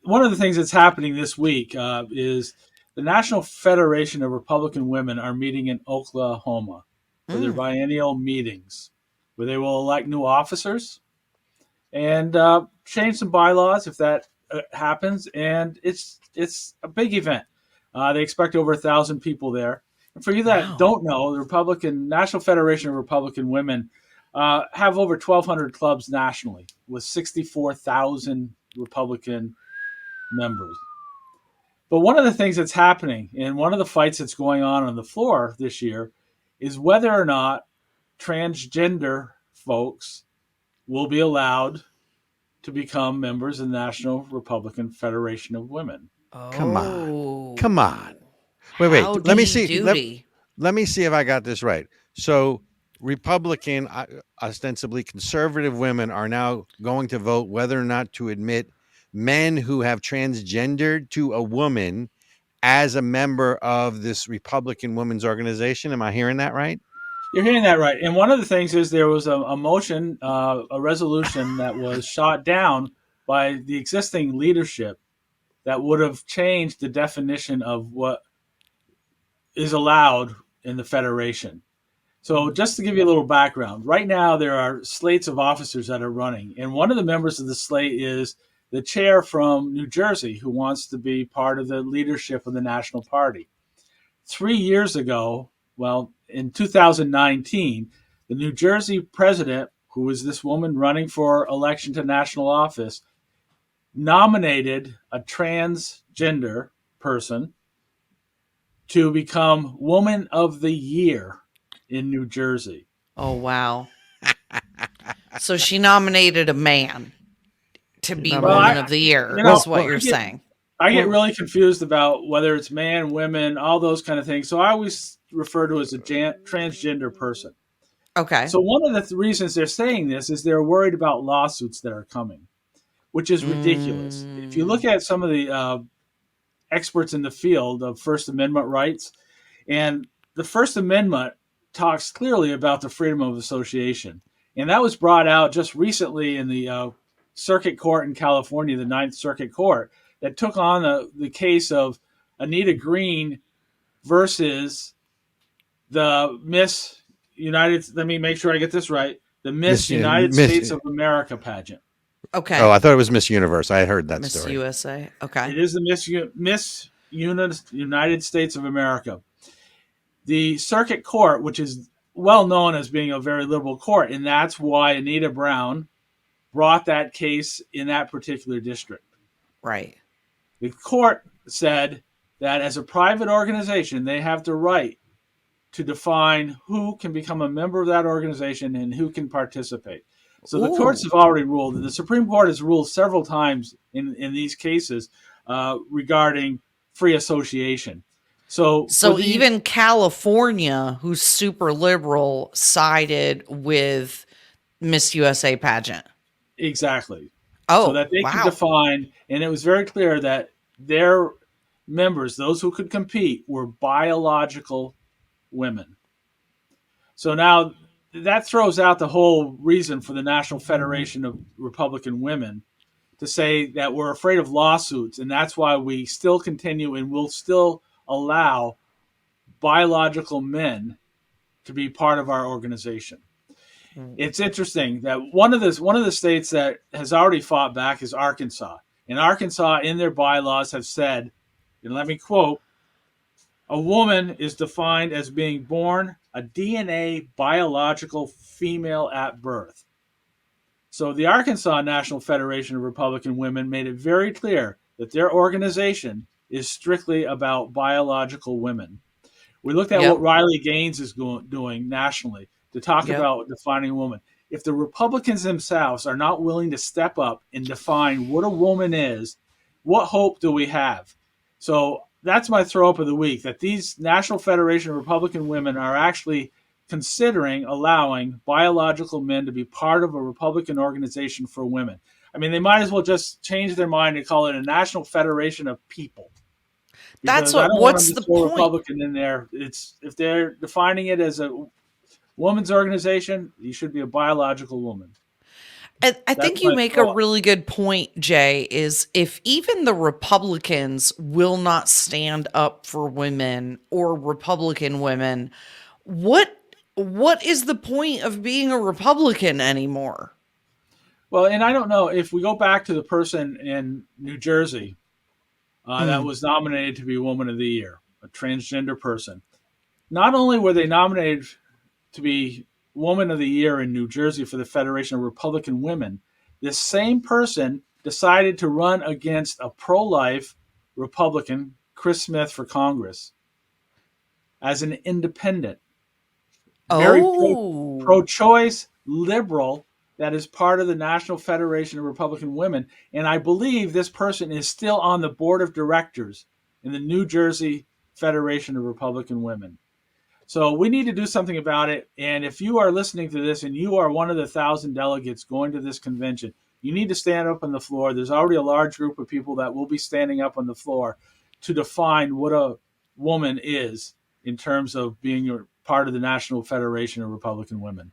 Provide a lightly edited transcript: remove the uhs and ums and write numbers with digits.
one of the things that's happening this week is the National Federation of Republican Women are meeting in Oklahoma for their Mm. biennial meetings, where they will elect new officers and change some bylaws if that happens. And it's a big event. They expect over 1,000 people there. And for you that Wow. don't know, the Republican National Federation of Republican Women have over 1,200 clubs nationally with 64,000 Republican members. But one of the things that's happening, and one of the fights that's going on the floor this year, is whether or not transgender folks will be allowed to become members of the National Republican Federation of Women. Come on. Oh. Come on. Wait. Let me Howdy see. doody. Let me see if I got this right. So, Republican, ostensibly conservative women are now going to vote whether or not to admit men who have transgendered to a woman as a member of this Republican women's organization. Am I hearing that right? You're hearing that right. And one of the things is there was a motion, a resolution that was shot down by the existing leadership that would have changed the definition of what is allowed in the Federation. So, just to give you a little background, right now there are slates of officers that are running, and one of the members of the slate is the chair from New Jersey who wants to be part of the leadership of the National Party. 3 years ago, well, in 2019, the New Jersey president, who was this woman running for election to national office, nominated a transgender person to become Woman of the Year in New Jersey. Oh, wow. So she nominated a man to be Well, Woman of the Year, is what you're saying. I get really confused about whether it's man, women, all those kind of things. So I always refer to it as a transgender person. Okay. So one of the reasons they're saying this is they're worried about lawsuits that are coming, which is ridiculous. If you look at some of the experts in the field of First Amendment rights, and the First Amendment talks clearly about the freedom of association. And that was brought out just recently in the circuit court in California, the Ninth Circuit Court, that took on the case of Anita Green versus the Miss United, let me make sure I get this right, the Miss United States of America pageant. Okay. Oh, I thought it was Miss Universe. I had heard that Miss story. USA. Okay. It is the Miss United States of America. The circuit court, which is well known as being a very liberal court, and that's why Anita Brown brought that case in that particular district. Right. The court said that as a private organization, they have the right to define who can become a member of that organization and who can participate. So the courts have already ruled, and the Supreme Court has ruled several times in these cases regarding free association. So even California, who's super liberal, sided with Miss USA pageant. Exactly. Oh, so that they can define, and it was very clear that their members, those who could compete, were biological women. So now that throws out the whole reason for the National Federation of Republican Women to say that we're afraid of lawsuits, and that's why we still continue and will still allow biological men to be part of our organization. It's interesting that one of the states that has already fought back is Arkansas. And Arkansas, in their bylaws, have said, and let me quote, a woman is defined as being born a DNA biological female at birth. So the Arkansas National Federation of Republican Women made it very clear that their organization is strictly about biological women. We looked at what Riley Gaines is doing nationally to talk about defining a woman. If the Republicans themselves are not willing to step up and define what a woman is, what hope do we have? So that's my throw up of the week, that these National Federation of Republican Women are actually considering allowing biological men to be part of a Republican organization for women. I mean, they might as well just change their mind and call it a National Federation of People. That's what's the point? Republican in there. It's if they're defining it as a woman's organization, you should be a biological woman. I That's think you my make a thought. really good point, Jay, is if even the Republicans will not stand up for women or Republican women, what what is the point of being a Republican anymore? Well, and I don't know if we go back to the person in New Jersey that Mm. was nominated to be Woman of the Year, a transgender person. Not only were they nominated to be Woman of the Year in New Jersey for the Federation of Republican Women, this same person decided to run against a pro-life Republican, Chris Smith, for Congress as an independent, very Oh. pro-choice liberal that is part of the National Federation of Republican Women. And I believe this person is still on the board of directors in the New Jersey Federation of Republican Women. So we need to do something about it. And if you are listening to this and you are one of the 1,000 delegates going to this convention, you need to stand up on the floor. There's already a large group of people that will be standing up on the floor to define what a woman is in terms of being part of the National Federation of Republican Women.